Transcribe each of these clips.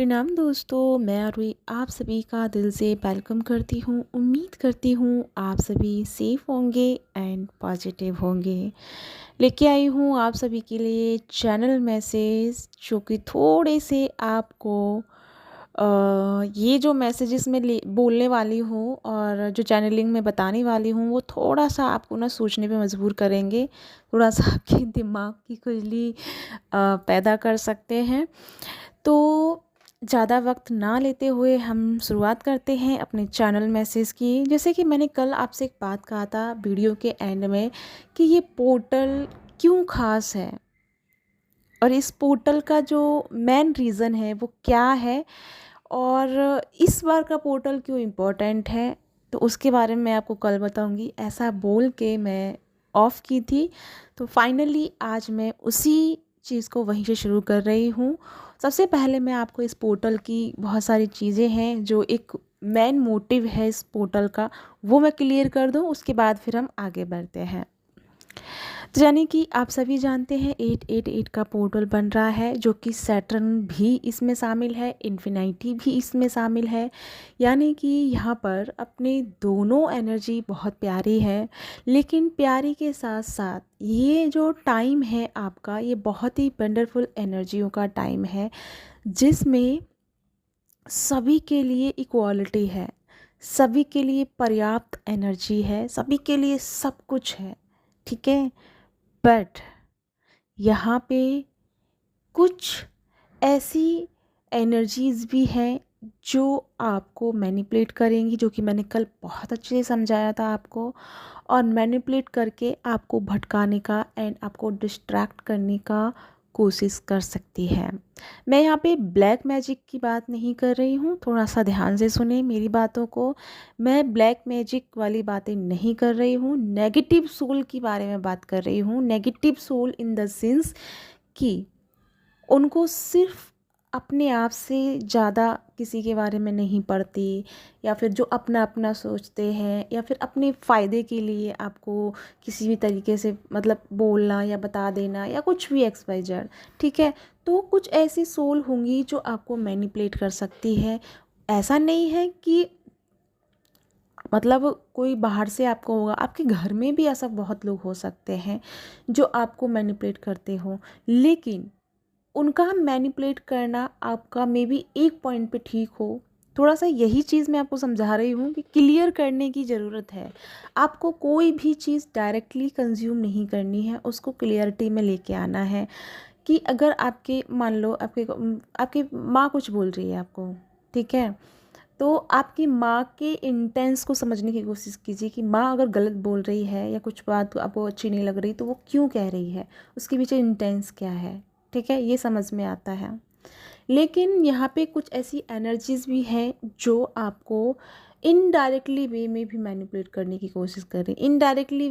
प्रणाम दोस्तों, मैं आरुई आप सभी का दिल से वेलकम करती हूँ। उम्मीद करती हूँ आप सभी सेफ होंगे एंड पॉजिटिव होंगे। लेके आई हूँ आप सभी के लिए चैनल मैसेज जो कि थोड़े से आपको ये जो मैसेजेस मैं बोलने वाली हूँ और जो चैनलिंग में बताने वाली हूँ वो थोड़ा सा आपको ना सोचने पे मजबूर करेंगे, थोड़ा सा आपके दिमाग की खुजली पैदा कर सकते हैं। तो ज़्यादा वक्त ना लेते हुए हम शुरुआत करते हैं अपने चैनल मैसेज की। जैसे कि मैंने कल आपसे एक बात कहा था वीडियो के एंड में कि ये पोर्टल क्यों ख़ास है और इस पोर्टल का जो मेन रीज़न है वो क्या है और इस बार का पोर्टल क्यों इम्पोर्टेंट है, तो उसके बारे में मैं आपको कल बताऊंगी। ऐसा बोल के मैं ऑफ़ की थी, तो फाइनली आज मैं उसी चीज़ को वहीं से शुरू कर रही हूँ। सबसे पहले मैं आपको इस पोर्टल की बहुत सारी चीज़ें हैं जो एक मेन मोटिव है इस पोर्टल का, वो मैं क्लियर कर दूँ, उसके बाद फिर हम आगे बढ़ते हैं। तो यानी कि आप सभी जानते हैं 888 का पोर्टल बन रहा है, जो कि सैटर्न भी इसमें शामिल है, इन्फिनिटी भी इसमें शामिल है। यानी कि यहाँ पर अपने दोनों एनर्जी बहुत प्यारी है, लेकिन प्यारी के साथ साथ ये जो टाइम है आपका, ये बहुत ही वंडरफुल एनर्जियों का टाइम है, जिसमें सभी के लिए इक्वालिटी है, सभी के लिए पर्याप्त एनर्जी है, सभी के लिए सब कुछ है। ठीक है, बट यहाँ पे कुछ ऐसी एनर्जीज़ भी हैं जो आपको मैनिपुलेट करेंगी, जो कि मैंने कल बहुत अच्छे से समझाया था आपको, और मैनिपुलेट करके आपको भटकाने का एंड आपको डिस्ट्रैक्ट करने का कोशिश कर सकती है। मैं यहाँ पे ब्लैक मैजिक की बात नहीं कर रही हूँ, थोड़ा सा ध्यान से सुने मेरी बातों को। मैं ब्लैक मैजिक वाली बातें नहीं कर रही हूँ, नेगेटिव सोल की बारे में बात कर रही हूँ। Negative soul in the sense कि उनको सिर्फ अपने आप से ज़्यादा किसी के बारे में नहीं पड़ती, या फिर जो अपना अपना सोचते हैं, या फिर अपने फ़ायदे के लिए आपको किसी भी तरीके से मतलब बोलना या बता देना या कुछ भी एक्स वाई जेड। ठीक है, तो कुछ ऐसी सोल होंगी जो आपको मैनिपुलेट कर सकती है। ऐसा नहीं है कि मतलब कोई बाहर से आपको होगा, आपके घर में भी ऐसा बहुत लोग हो सकते हैं जो आपको मैनिपुलेट करते हो, लेकिन उनका मैनिपुलेट करना आपका मे बी एक पॉइंट पे ठीक हो। थोड़ा सा यही चीज़ मैं आपको समझा रही हूँ कि क्लियर करने की ज़रूरत है। आपको कोई भी चीज़ डायरेक्टली कंज्यूम नहीं करनी है, उसको क्लियरिटी में लेके आना है। कि अगर आपके मान लो आपकी माँ कुछ बोल रही है आपको, ठीक है, तो आपकी माँ के इंटेंस को समझने की कोशिश कीजिए कि माँ अगर गलत बोल रही है या कुछ बात आपको अच्छी नहीं लग रही, तो वो क्यों कह रही है, उसके पीछे इंटेंस क्या है। ठीक है, ये समझ में आता है। लेकिन यहाँ पे कुछ ऐसी एनर्जीज भी हैं जो आपको इनडायरेक्टली वे में भी मैनिपुलेट करने की कोशिश कर रही है। इनडायरेक्टली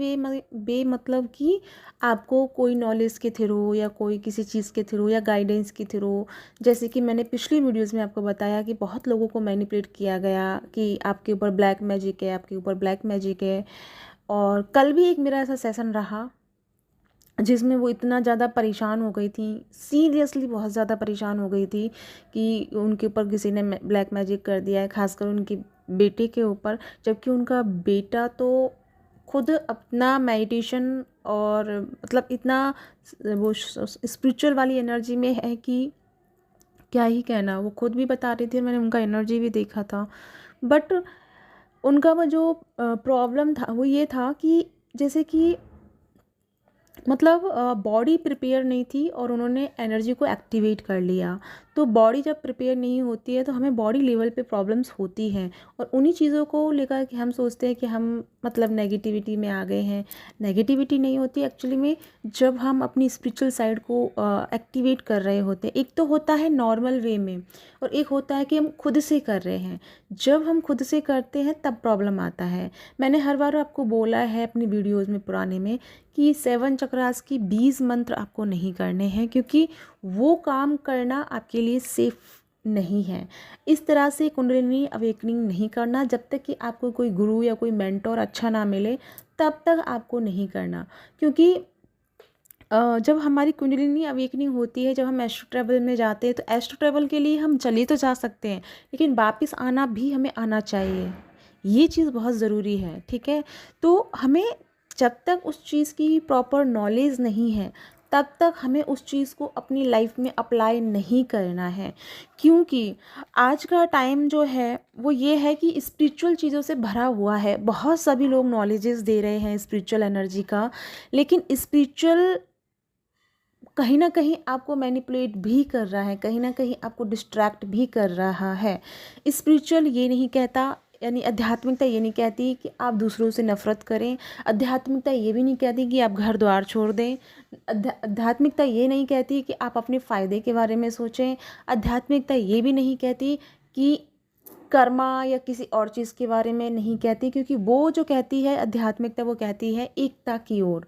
वे मतलब कि आपको कोई नॉलेज के थ्रू या कोई किसी चीज़ के थ्रू या गाइडेंस के थ्रू, जैसे कि मैंने पिछली वीडियोस में आपको बताया कि बहुत लोगों को मैनिपुलेट किया गया कि आपके ऊपर ब्लैक मैजिक है, आपके ऊपर ब्लैक मैजिक है। और कल भी एक मेरा ऐसा सेशन रहा जिसमें वो इतना ज़्यादा परेशान हो गई थी, सीरियसली बहुत ज़्यादा परेशान हो गई थी कि उनके ऊपर किसी ने ब्लैक मैजिक कर दिया है, खासकर उनके बेटे के ऊपर। जबकि उनका बेटा तो खुद अपना मेडिटेशन और मतलब इतना वो स्पिरिचुअल वाली एनर्जी में है कि क्या ही कहना। वो खुद भी बता रही थी, मैंने उनका एनर्जी भी देखा था। बट उनका वो जो प्रॉब्लम था वो ये था कि जैसे कि मतलब बॉडी प्रिपेयर नहीं थी और उन्होंने एनर्जी को एक्टिवेट कर लिया। तो बॉडी जब प्रिपेयर नहीं होती है तो हमें बॉडी लेवल पे प्रॉब्लम्स होती हैं, और उन्हीं चीज़ों को लेकर के हम सोचते हैं कि हम मतलब नेगेटिविटी में आ गए हैं। नेगेटिविटी नहीं होती एक्चुअली में, जब हम अपनी स्पिरिचुअल साइड को एक्टिवेट कर रहे होते हैं। एक तो होता है नॉर्मल वे में, और एक होता है कि हम खुद से कर रहे हैं। जब हम खुद से करते हैं तब प्रॉब्लम आता है। मैंने हर बार आपको बोला है अपनी वीडियोज़ में पुराने में कि 7 चक्रास की 20 मंत्र आपको नहीं करने हैं, क्योंकि वो काम करना आपके लिए सेफ नहीं है। इस तरह से कुंडलिनी अवेकनिंग नहीं करना, जब तक कि आपको कोई गुरु या कोई मेंटोर अच्छा ना मिले तब तक आपको नहीं करना। क्योंकि जब हमारी कुंडलिनी अवेकनिंग होती है, जब हम एस्ट्रो ट्रैवल में जाते हैं, तो एस्ट्रो ट्रैवल के लिए हम चले तो जा सकते हैं, लेकिन वापस आना भी हमें आना चाहिए। ये चीज़ बहुत ज़रूरी है, ठीक है। तो हमें जब तक उस चीज़ की प्रॉपर नॉलेज नहीं है, तब तक हमें उस चीज़ को अपनी लाइफ में अप्लाई नहीं करना है, क्योंकि आज का टाइम जो है वो ये है कि स्पिरिचुअल चीज़ों से भरा हुआ है। बहुत सभी लोग नॉलेजेस दे रहे हैं स्पिरिचुअल एनर्जी का, लेकिन स्पिरिचुअल कहीं न कहीं आपको मैनिपुलेट भी कर रहा है, कहीं न कहीं आपको डिस्ट्रैक्ट भी कर रहा है। स्पिरिचुअल ये नहीं कहता, यानी आध्यात्मिकता ये नहीं कहती कि आप दूसरों से नफ़रत करें। आध्यात्मिकता ये भी नहीं कहती कि आप घर-द्वार छोड़ दें। आध्यात्मिकता ये नहीं कहती कि आप अपने फ़ायदे के बारे में सोचें। आध्यात्मिकता ये भी नहीं कहती कि कर्मा या किसी और चीज़ के बारे में नहीं कहती, क्योंकि वो जो कहती है आध्यात्मिकता, वो कहती है एकता की ओर।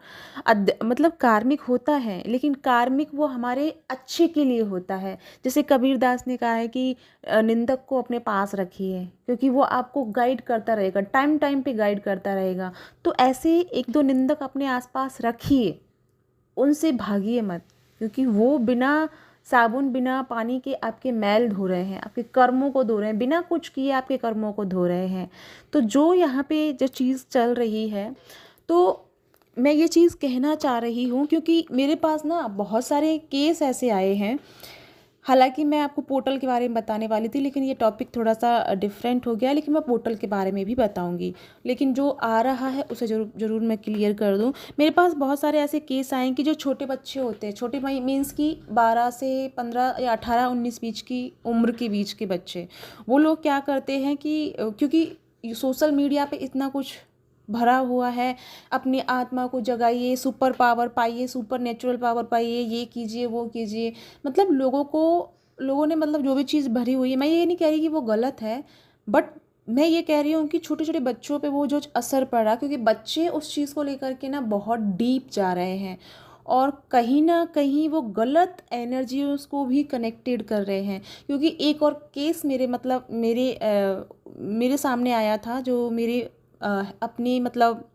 मतलब कार्मिक होता है, लेकिन कार्मिक वो हमारे अच्छे के लिए होता है। जैसे कबीर दास ने कहा है कि निंदक को अपने पास रखिए, क्योंकि वो आपको गाइड करता रहेगा, टाइम टाइम पे गाइड करता रहेगा। तो ऐसे एक दो निंदक अपने आसपास रखिए, उनसे भागिए मत, क्योंकि वो बिना साबुन बिना पानी के आपके मैल धो रहे हैं, आपके कर्मों को धो रहे हैं, बिना कुछ किए आपके कर्मों को धो रहे हैं। तो जो यहाँ पे जो चीज़ चल रही है, तो मैं ये चीज़ कहना चाह रही हूँ, क्योंकि मेरे पास ना बहुत सारे केस ऐसे आए हैं। हालांकि मैं आपको पोर्टल के बारे में बताने वाली थी, लेकिन ये टॉपिक थोड़ा सा डिफरेंट हो गया, लेकिन मैं पोर्टल के बारे में भी बताऊंगी। लेकिन जो आ रहा है उसे ज़रूर ज़रूर मैं क्लियर कर दूं। मेरे पास बहुत सारे ऐसे केस आए हैं कि जो छोटे बच्चे होते हैं, छोटे मीन्स की 12 से 15 या 18-19 बीच की उम्र के बीच के बच्चे, वो लोग क्या करते हैं कि क्योंकि सोशल मीडिया पे इतना कुछ भरा हुआ है, अपनी आत्मा को जगाइए, सुपर पावर पाइए, सुपर नेचुरल पावर पाइए, ये कीजिए वो कीजिए। मतलब लोगों ने मतलब जो भी चीज़ भरी हुई है, मैं ये नहीं कह रही कि वो गलत है, बट मैं ये कह रही हूँ कि छोटे छोटे बच्चों पे वो जो असर पड़ा, क्योंकि बच्चे उस चीज़ को लेकर के ना बहुत डीप जा रहे हैं, और कहीं ना कहीं वो गलत एनर्जियों को भी कनेक्टेड कर रहे हैं। क्योंकि एक और केस मेरे सामने आया था, जो मेरे अपने मतलब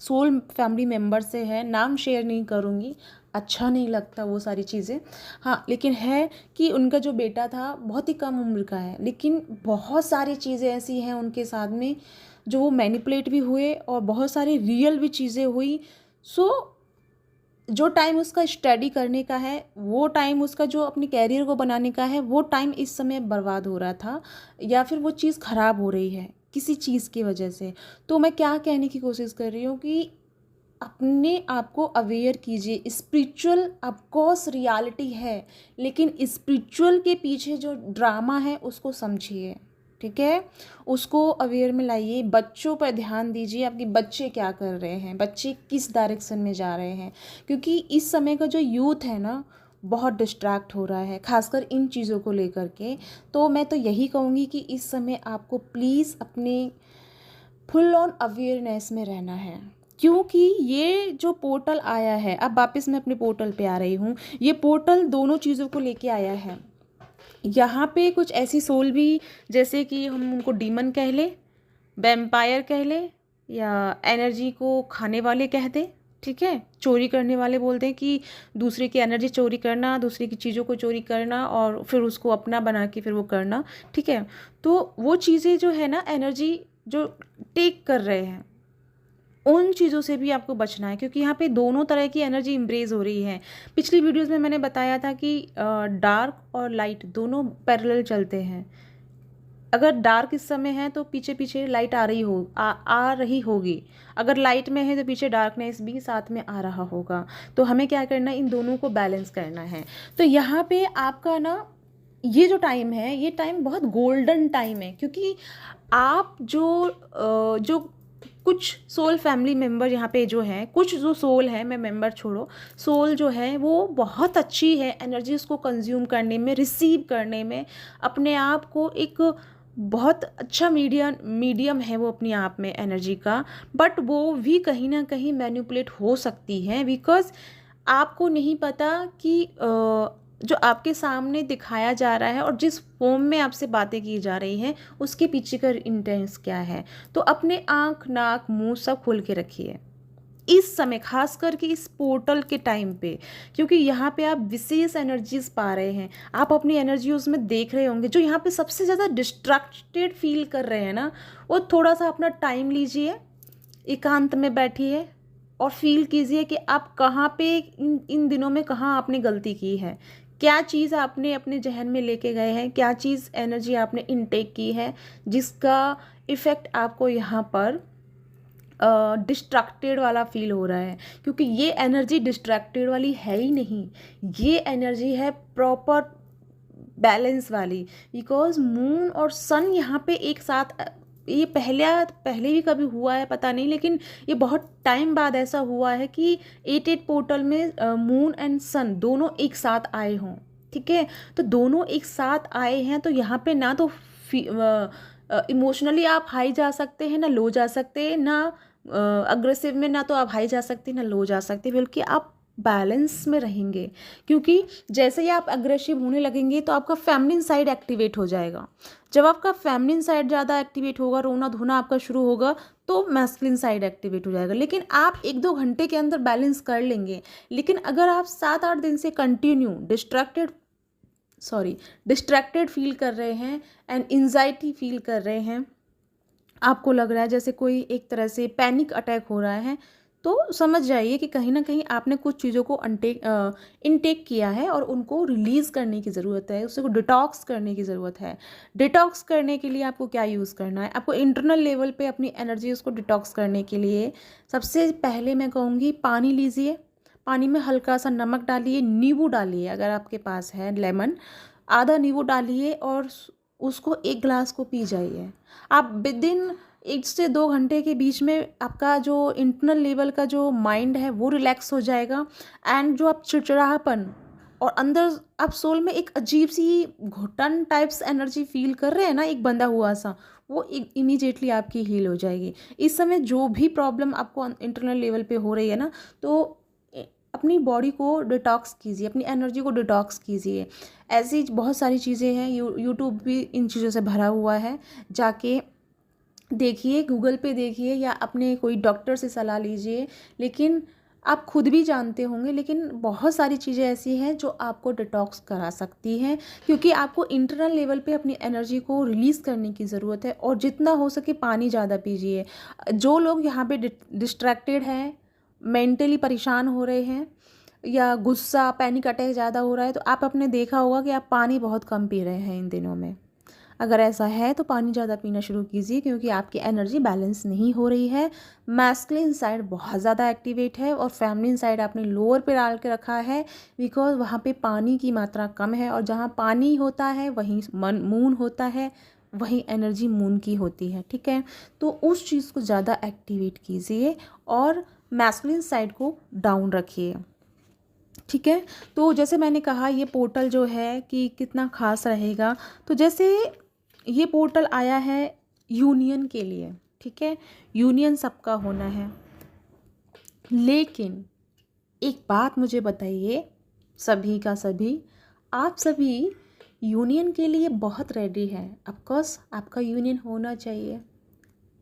सोल फैमिली मेम्बर से है, नाम शेयर नहीं करूँगी, अच्छा नहीं लगता वो सारी चीज़ें। हाँ, लेकिन है कि उनका जो बेटा था बहुत ही कम उम्र का है, लेकिन बहुत सारी चीज़ें ऐसी हैं उनके साथ में जो वो मैनिपुलेट भी हुए, और बहुत सारी रियल भी चीज़ें हुई। सो जो टाइम उसका स्टडी करने का है, वो टाइम उसका जो अपने कैरियर को बनाने का है, वो टाइम इस समय बर्बाद हो रहा था, या फिर वो चीज़ ख़राब हो रही है किसी चीज़ की वजह से। तो मैं क्या कहने की कोशिश कर रही हूँ कि अपने आप को अवेयर कीजिए। स्पिरिचुअल ऑफकोर्स रियलिटी है, लेकिन स्पिरिचुअल के पीछे जो ड्रामा है उसको समझिए, ठीक है। उसको अवेयर में लाइए, बच्चों पर ध्यान दीजिए, आपके बच्चे क्या कर रहे हैं, बच्चे किस डायरेक्शन में जा रहे हैं। क्योंकि इस समय का जो यूथ है ना, बहुत डिस्ट्रैक्ट हो रहा है, खासकर इन चीज़ों को लेकर के। तो मैं तो यही कहूँगी कि इस समय आपको प्लीज़ अपने फुल ऑन अवेयरनेस में रहना है, क्योंकि ये जो पोर्टल आया है, अब वापस मैं अपने पोर्टल पे आ रही हूँ। ये पोर्टल दोनों चीज़ों को लेके आया है। यहाँ पे कुछ ऐसी सोल भी, जैसे कि हम उनको डीमन कह लें, वैम्पायर कह लें, या एनर्जी को खाने वाले कह दें, ठीक है, चोरी करने वाले बोलते हैं कि दूसरे की एनर्जी चोरी करना, दूसरे की चीज़ों को चोरी करना और फिर उसको अपना बना के फिर वो करना, ठीक है। तो वो चीज़ें जो है ना, एनर्जी जो टेक कर रहे हैं, उन चीज़ों से भी आपको बचना है, क्योंकि यहाँ पे दोनों तरह की एनर्जी इम्ब्रेज हो रही है। पिछली वीडियोस में मैंने बताया था कि डार्क और लाइट दोनों पैरेलल चलते हैं। अगर डार्क इस समय है तो पीछे पीछे लाइट आ रही होगी, अगर लाइट में है तो पीछे डार्कनेस भी साथ में आ रहा होगा। तो हमें क्या करना है, इन दोनों को बैलेंस करना है। तो यहाँ पे आपका ना ये जो टाइम है, ये टाइम बहुत गोल्डन टाइम है, क्योंकि आप जो कुछ सोल फैमिली मेम्बर यहाँ पे जो हैं, कुछ जो सोल है, मैं मेंबर छोड़ो, सोल जो है वो बहुत अच्छी है एनर्जीज को कंज्यूम करने में, रिसीव करने में, अपने आप को एक बहुत अच्छा मीडियम है वो अपने आप में एनर्जी का। बट वो भी कहीं ना कहीं मैनिपुलेट हो सकती है, बिकॉज आपको नहीं पता कि जो आपके सामने दिखाया जा रहा है और जिस फॉर्म में आपसे बातें की जा रही हैं, उसके पीछे का इंटेंस क्या है। तो अपने आँख नाक मुंह सब खोल के रखिए, इस समय खास करके इस पोर्टल के टाइम पे, क्योंकि यहाँ पे आप विशेष एनर्जीज पा रहे हैं, आप अपनी एनर्जी उसमें देख रहे होंगे। जो यहाँ पे सबसे ज़्यादा डिस्ट्रैक्टेड फील कर रहे हैं ना, वो थोड़ा सा अपना टाइम लीजिए, एकांत में बैठिए और फील कीजिए कि आप कहाँ पे इन दिनों में कहाँ आपने गलती की है, क्या चीज़ आपने अपने जहन में लेके गए हैं, क्या चीज़ एनर्जी आपने इनटेक की है जिसका इफ़ेक्ट आपको यहाँ पर डिस्ट्रैक्टेड वाला फील हो रहा है। क्योंकि ये एनर्जी डिस्ट्रैक्टेड वाली है ही नहीं, ये एनर्जी है प्रॉपर बैलेंस वाली। बिकॉज मून और सन यहाँ पे एक साथ, ये पहले भी कभी हुआ है पता नहीं, लेकिन ये बहुत टाइम बाद ऐसा हुआ है कि 8-8 पोर्टल में मून एंड सन दोनों एक साथ आए हों। ठीक है, तो दोनों एक साथ आए हैं, तो यहाँ पे ना तो इमोशनली आप हाई जा सकते हैं, ना लो जा सकते हैं, ना अग्रेसिव में ना तो आप हाई जा सकते हैं ना लो जा सकते, बल्कि आप बैलेंस में रहेंगे। क्योंकि जैसे ही आप अग्रेसिव होने लगेंगे तो आपका फेमिनिन साइड एक्टिवेट हो जाएगा। जब आपका फेमिनिन साइड ज़्यादा एक्टिवेट होगा, रोना धोना आपका शुरू होगा, तो मैस्कुलिन साइड एक्टिवेट हो जाएगा। लेकिन आप 1-2 घंटे के अंदर बैलेंस कर लेंगे। लेकिन अगर आप 7-8 दिन से कंटिन्यू डिस्ट्रैक्टेड फील कर रहे हैं एंड एंजाइटी फील कर रहे हैं, आपको लग रहा है जैसे कोई एक तरह से पैनिक अटैक हो रहा है, तो समझ जाइए कि कहीं ना कहीं आपने कुछ चीज़ों को इनटेक किया है और उनको रिलीज़ करने की ज़रूरत है, उसको डिटॉक्स करने की ज़रूरत है। डिटॉक्स करने के लिए आपको क्या यूज़ करना है, आपको इंटरनल लेवल पे अपनी एनर्जी उसको डिटॉक्स करने के लिए सबसे पहले मैं कहूँगी पानी लीजिए, पानी में हल्का सा नमक डालिए, नींबू डालिए, अगर आपके पास है लेमन आधा नींबू डालिए और उसको 1 गिलास को पी जाइए। आप विदिन 1 से 2 घंटे के बीच में आपका जो इंटरनल लेवल का जो माइंड है वो रिलैक्स हो जाएगा। एंड जो आप चिड़चिड़ापन और अंदर आप सोल में एक अजीब सी घुटन टाइप्स एनर्जी फील कर रहे हैं ना, एक बंधा हुआ सा, वो इमीडिएटली आपकी हील हो जाएगी। इस समय जो भी प्रॉब्लम आपको इंटरनल लेवल पे हो रही है ना, तो अपनी बॉडी को डिटॉक्स कीजिए, अपनी एनर्जी को डिटॉक्स कीजिए। ऐसी बहुत सारी चीज़ें हैं, यूट्यूब भी इन चीज़ों से भरा हुआ है, जाके देखिए, गूगल पे देखिए या अपने कोई डॉक्टर से सलाह लीजिए। लेकिन आप खुद भी जानते होंगे, लेकिन बहुत सारी चीज़ें ऐसी हैं जो आपको डिटॉक्स करा सकती हैं, क्योंकि आपको इंटरनल लेवल पे अपनी एनर्जी को रिलीज़ करने की ज़रूरत है। और जितना हो सके पानी ज़्यादा पीजिए। जो लोग यहाँ पे डिस्ट्रैक्टेड हैं, मेंटली परेशान हो रहे हैं या गुस्सा पैनिक अटैक ज़्यादा हो रहा है, तो आप अपने देखा होगा कि आप पानी बहुत कम पी रहे हैं इन दिनों में। अगर ऐसा है तो पानी ज़्यादा पीना शुरू कीजिए, क्योंकि आपकी एनर्जी बैलेंस नहीं हो रही है। मैस्कुलिन साइड बहुत ज़्यादा एक्टिवेट है और फेमिनिन साइड आपने लोअर पे डाल के रखा है, बिकॉज वहाँ पे पानी की मात्रा कम है, और जहाँ पानी होता है वहीं मून होता है, वहीं एनर्जी मून की होती है। ठीक है, तो उस चीज़ को ज़्यादा एक्टिवेट कीजिए और मैस्कुलिन साइड को डाउन रखिए। ठीक है, तो जैसे मैंने कहा ये पोर्टल जो है कि कितना खास रहेगा, तो जैसे ये पोर्टल आया है यूनियन के लिए। ठीक है, यूनियन सबका होना है। लेकिन एक बात मुझे बताइए, सभी का सभी, आप सभी यूनियन के लिए बहुत रेडी हैं। ऑफकोर्स आपका यूनियन होना चाहिए,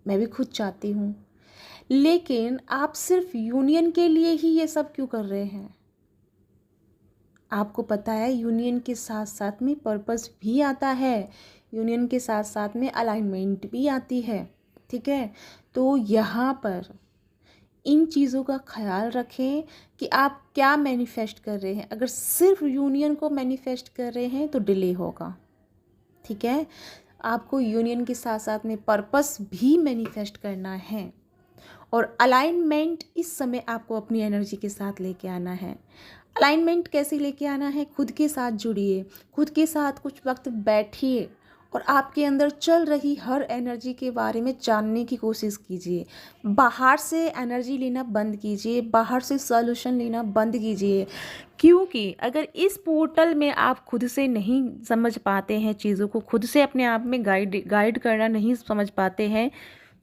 मैं भी खुद चाहती हूँ। लेकिन आप सिर्फ यूनियन के लिए ही ये सब क्यों कर रहे हैं? आपको पता है यूनियन के साथ साथ में पर्पस भी आता है, यूनियन के साथ साथ में अलाइनमेंट भी आती है। ठीक है, तो यहाँ पर इन चीज़ों का ख्याल रखें कि आप क्या मैनिफेस्ट कर रहे हैं। अगर सिर्फ यूनियन को मैनिफेस्ट कर रहे हैं तो डिले होगा। ठीक है, आपको यूनियन के साथ साथ में पर्पस भी मैनिफेस्ट करना है, और अलाइनमेंट इस समय आपको अपनी एनर्जी के साथ लेके आना है। अलाइनमेंट कैसे लेके आना है? खुद के साथ जुड़िए, खुद के साथ कुछ वक्त बैठिए और आपके अंदर चल रही हर एनर्जी के बारे में जानने की कोशिश कीजिए। बाहर से एनर्जी लेना बंद कीजिए, बाहर से सॉल्यूशन लेना बंद कीजिए। क्योंकि अगर इस पोर्टल में आप खुद से नहीं समझ पाते हैं चीज़ों को, खुद से अपने आप में गाइड करना नहीं समझ पाते हैं,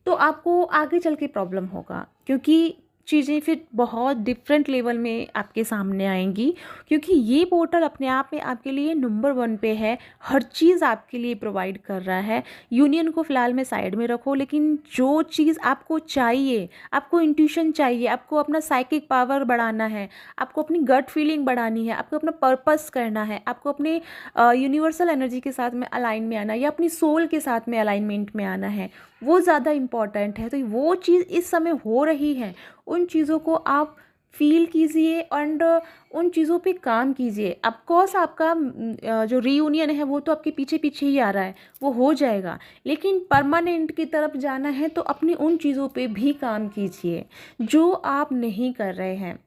तो आपको आगे चल के प्रॉब्लम होगा। क्योंकि चीज़ें फिर बहुत डिफरेंट लेवल में आपके सामने आएंगी, क्योंकि ये पोर्टल अपने आप में आपके लिए नंबर 1 पे है। हर चीज़ आपके लिए प्रोवाइड कर रहा है। यूनियन को फ़िलहाल में साइड में रखो, लेकिन जो चीज़ आपको चाहिए, आपको इंट्यूशन चाहिए, आपको अपना साइकिक पावर बढ़ाना है, आपको अपनी गट फीलिंग बढ़ानी है, आपको अपना पर्पस करना है, आपको अपने यूनिवर्सल एनर्जी के साथ में अलाइन में आना है, या अपनी सोल के साथ में अलाइनमेंट में आना है, वो ज़्यादा इम्पॉर्टेंट है। तो वो चीज़ इस समय हो रही है, उन चीज़ों को आप फील कीजिए एंड उन चीज़ों पे काम कीजिए। ऑफकोर्स आपका जो रीयूनियन है वो तो आपके पीछे पीछे ही आ रहा है, वो हो जाएगा, लेकिन परमानेंट की तरफ जाना है तो अपनी उन चीज़ों पे भी काम कीजिए जो आप नहीं कर रहे हैं।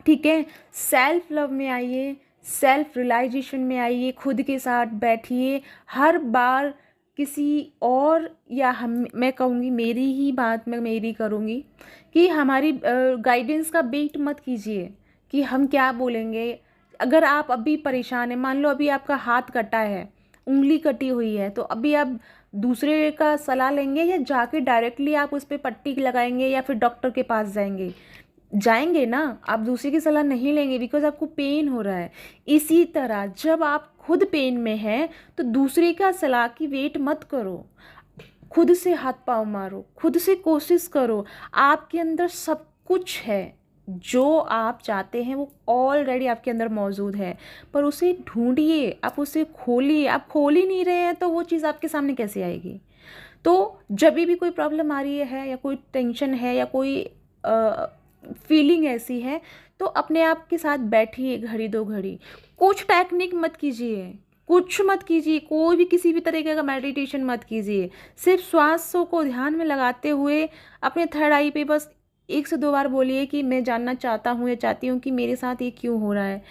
ठीक है, सेल्फ लव में आइए, सेल्फ रियलाइजेशन में आइए, खुद के साथ बैठिए। हर बार किसी और, या हम, मैं कहूँगी मेरी ही बात मैं मेरी करूँगी कि हमारी गाइडेंस का वेट मत कीजिए कि हम क्या बोलेंगे। अगर आप अभी परेशान हैं, मान लो अभी आपका हाथ कटा है, उंगली कटी हुई है, तो अभी आप दूसरे का सलाह लेंगे या जाके डायरेक्टली आप उस पर पट्टी लगाएंगे या फिर डॉक्टर के पास जाएंगे? जाएंगे ना, आप दूसरे की सलाह नहीं लेंगे, बिकॉज आपको पेन हो रहा है। इसी तरह जब आप खुद पेन में हैं तो दूसरे का सलाह की वेट मत करो, खुद से हाथ पाँव मारो, खुद से कोशिश करो। आपके अंदर सब कुछ है, जो आप चाहते हैं वो ऑलरेडी आपके अंदर मौजूद है, पर उसे ढूंढिए, आप उसे खोलिए। आप खोल ही नहीं रहे हैं तो वो चीज़ आपके सामने कैसे आएगी? तो जब भी कोई प्रॉब्लम आ रही है या कोई टेंशन है या कोई फीलिंग ऐसी है, तो अपने आप के साथ बैठिए घड़ी 2 घड़ी। कुछ टेक्निक मत कीजिए, कुछ मत कीजिए, कोई भी किसी भी तरीके का मेडिटेशन मत कीजिए। सिर्फ श्वासों को ध्यान में लगाते हुए अपने थर्ड आई पे बस 1 से 2 बार बोलिए कि मैं जानना चाहता हूँ या चाहती हूँ कि मेरे साथ ये क्यों हो रहा है,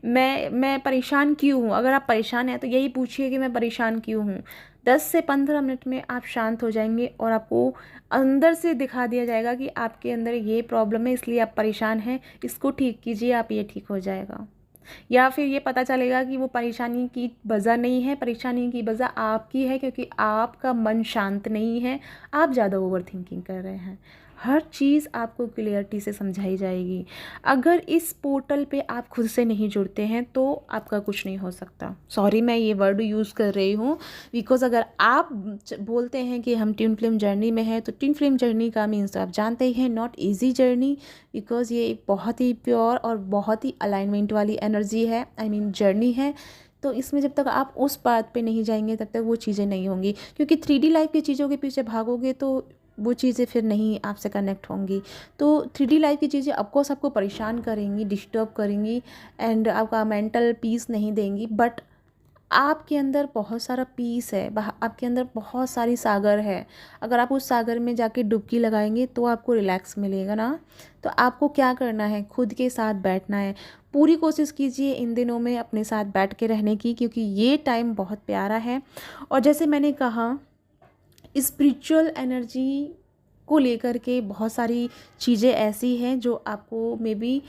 मैं परेशान क्यों हूँ। अगर आप परेशान हैं तो यही पूछिए कि मैं परेशान क्यों हूँ। 10 से 15 मिनट में आप शांत हो जाएंगे और आपको अंदर से दिखा दिया जाएगा कि आपके अंदर ये प्रॉब्लम है, इसलिए आप परेशान हैं, इसको ठीक कीजिए, आप ये ठीक हो जाएगा। या फिर ये पता चलेगा कि वो परेशानी की वजह नहीं है, परेशानी की वजह आपकी है, क्योंकि आपका मन शांत नहीं है, आप ज़्यादा ओवर थिंकिंग कर रहे हैं। हर चीज़ आपको क्लियरिटी से समझाई जाएगी। अगर इस पोर्टल पे आप खुद से नहीं जुड़ते हैं तो आपका कुछ नहीं हो सकता। सॉरी मैं ये वर्ड यूज़ कर रही हूँ, बिकॉज अगर आप बोलते हैं कि हम ट्विन फ्लेम जर्नी में हैं, तो ट्विन फ्लेम जर्नी का मीन्स आप जानते ही हैं, नॉट ईजी जर्नी, बिकॉज ये एक बहुत ही प्योर और बहुत ही अलाइनमेंट वाली एनर्जी है, आई मीन जर्नी है। तो इसमें जब तक आप उस बात पे नहीं जाएंगे तब तक वो चीज़ें नहीं होंगी, क्योंकि 3D लाइफ की चीज़ों के पीछे भागोगे तो वो चीज़ें फिर नहीं आपसे कनेक्ट होंगी। तो 3D लाइफ की चीज़ें ऑफकोर्स आपको परेशान करेंगी, डिस्टर्ब करेंगी एंड आपका मेंटल पीस नहीं देंगी, बट आपके अंदर बहुत सारा पीस है, आपके अंदर बहुत सारी सागर है। अगर आप उस सागर में जाके डुबकी लगाएंगे तो आपको रिलैक्स मिलेगा ना। तो आपको क्या करना है, खुद के साथ बैठना है। पूरी कोशिश कीजिए इन दिनों में अपने साथ बैठ के रहने की, क्योंकि ये टाइम बहुत प्यारा है। और जैसे मैंने कहा, स्पिरिचुअल एनर्जी को लेकर के बहुत सारी चीज़ें ऐसी हैं जो आपको मे बी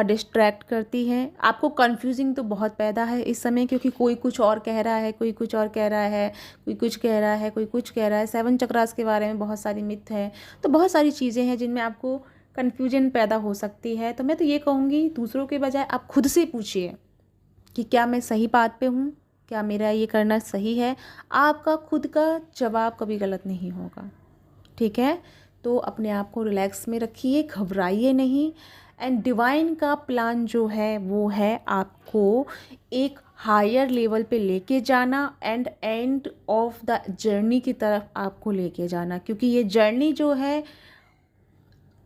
डिस्ट्रैक्ट करती हैं। आपको कंफ्यूजिंग तो बहुत पैदा है इस समय, क्योंकि कोई कुछ और कह रहा है, कोई कुछ और कह रहा है, कोई कुछ कह रहा है, कोई कुछ कह रहा है। 7 चक्रास के बारे में बहुत सारी मिथ है, तो बहुत सारी चीज़ें हैं जिनमें आपको कन्फ्यूजन पैदा हो सकती है। तो मैं तो ये कहूँगी, दूसरों के बजाय आप खुद से पूछिए कि क्या मैं सही बात पे हूँ, क्या मेरा ये करना सही है। आपका खुद का जवाब कभी गलत नहीं होगा, ठीक है। तो अपने आप को रिलैक्स में रखिए, घबराइए नहीं। एंड डिवाइन का प्लान जो है वो है आपको एक हायर लेवल पे लेके जाना and end of the journey की तरफ आपको लेके जाना, क्योंकि ये जर्नी जो है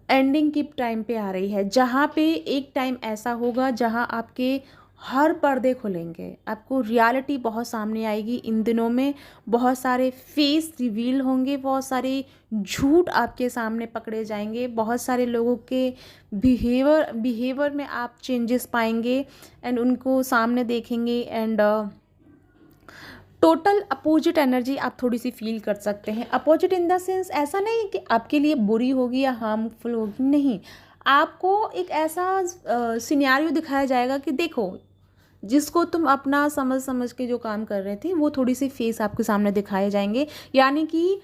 एंडिंग की टाइम पे आ रही है, जहाँ पे एक टाइम ऐसा होगा जहाँ आपके हर पर्दे खुलेंगे, आपको रियलिटी बहुत सामने आएगी। इन दिनों में बहुत सारे फेस रिवील होंगे, बहुत सारे झूठ आपके सामने पकड़े जाएंगे, बहुत सारे लोगों के बिहेवियर में आप चेंजेस पाएंगे एंड उनको सामने देखेंगे। एंड टोटल अपोजिट एनर्जी आप थोड़ी सी फील कर सकते हैं। अपोजिट इन द सेंस ऐसा नहीं कि आपके लिए बुरी होगी या हार्मफुल होगी, नहीं। आपको एक ऐसा सिनेरियो दिखाया जाएगा कि देखो, जिसको तुम अपना समझ समझ के जो काम कर रहे थे वो थोड़ी सी फेस आपके सामने दिखाए जाएंगे। यानी कि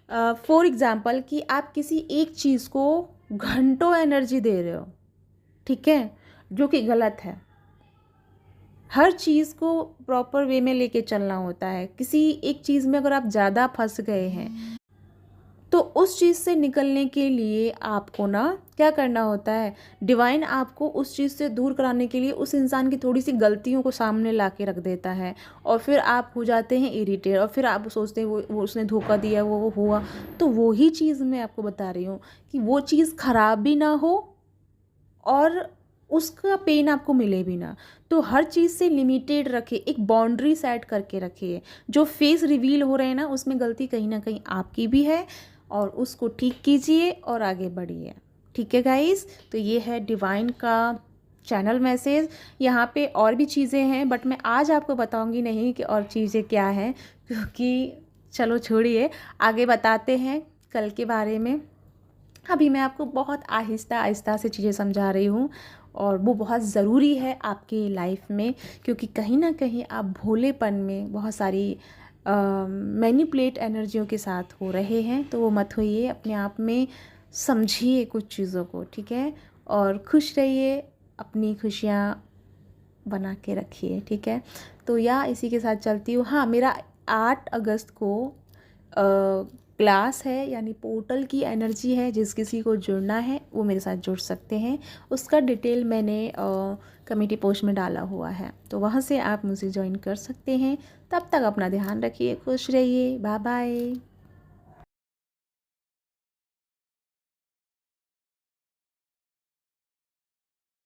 फॉर एग्ज़ाम्पल कि आप किसी एक चीज़ को घंटों एनर्जी दे रहे हो, ठीक है, जो कि गलत है। हर चीज़ को प्रॉपर वे में लेके चलना होता है। किसी एक चीज़ में अगर आप ज़्यादा फंस गए हैं तो उस चीज़ से निकलने के लिए आपको ना क्या करना होता है, डिवाइन आपको उस चीज़ से दूर कराने के लिए उस इंसान की थोड़ी सी गलतियों को सामने ला के रख देता है, और फिर आप हो जाते हैं इरिटेट, और फिर आप सोचते हैं वो उसने धोखा दिया, वो हुआ। तो वो ही चीज़ मैं आपको बता रही हूँ कि वो चीज़ ख़राब भी ना हो और उसका पेन आपको मिले भी ना। तो हर चीज़ से लिमिटेड रखिए, एक बाउंड्री सेट करके रखिए। जो फेस रिवील हो रहे हैं ना, उसमें गलती कहीं ना कहीं आपकी भी है, और उसको ठीक कीजिए और आगे बढ़िए। ठीक है गाइस, तो ये है डिवाइन का चैनल मैसेज। यहाँ पे और भी चीज़ें हैं, बट मैं आज आपको बताऊंगी नहीं कि और चीज़ें क्या हैं, क्योंकि चलो छोड़िए, आगे बताते हैं कल के बारे में। अभी मैं आपको बहुत आहिस्ता आहिस्ता से चीज़ें समझा रही हूँ, और वो बहुत ज़रूरी है आपकी लाइफ में, क्योंकि कहीं ना कहीं आप भोलेपन में बहुत सारी मैनिपुलेट एनर्जियों के साथ हो रहे हैं। तो वो मत होइए, अपने आप में समझिए कुछ चीज़ों को, ठीक है, और खुश रहिए, अपनी खुशियाँ बना के रखिए, ठीक है। तो या इसी के साथ चलती हूँ। हाँ, मेरा 8 अगस्त को क्लास है, यानी पोर्टल की एनर्जी है, जिस किसी को जुड़ना है वो मेरे साथ जुड़ सकते हैं। उसका डिटेल मैंने कमेटी पोस्ट में डाला हुआ है, तो वहाँ से आप मुझे ज्वाइन कर सकते हैं। तब तक अपना ध्यान रखिए, खुश रहिए, बाय बाय।